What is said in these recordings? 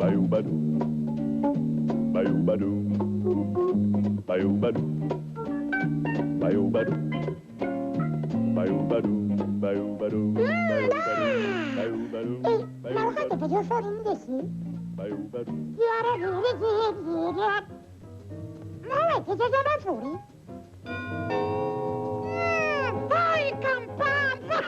Bayou-badou, bayou-badou, bayou-badou, bayou-badou, bayou-badou, bayou-badou, bayou-badou, Ma lo fate per fuori in desi? bayou-badou. Ma avete già da fuori? Poi campanza!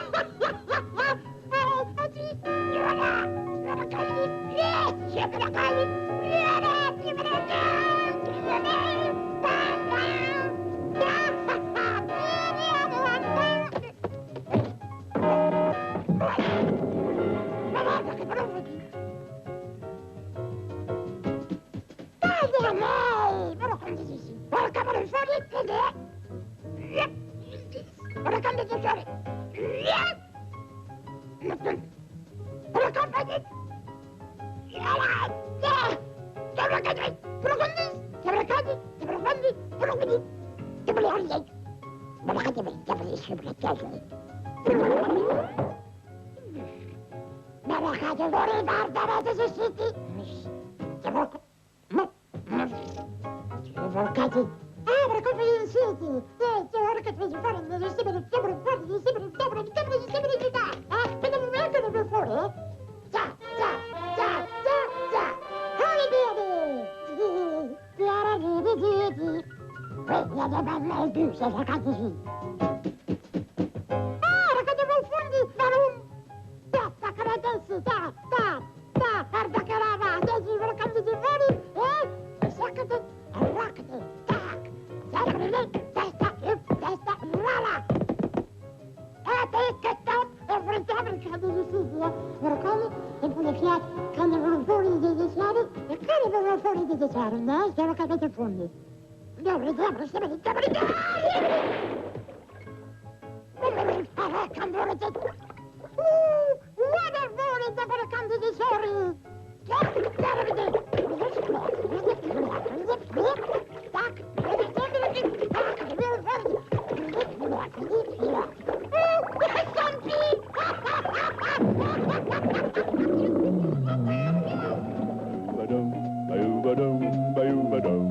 Bayou-badou, bayou-badou,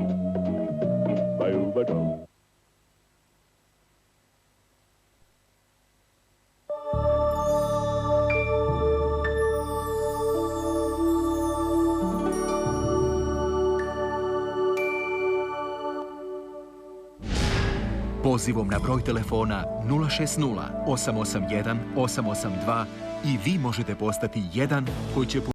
bayou-badou. Pozivom na broj telefona 060 881 882 i vi možete postati jedan koji će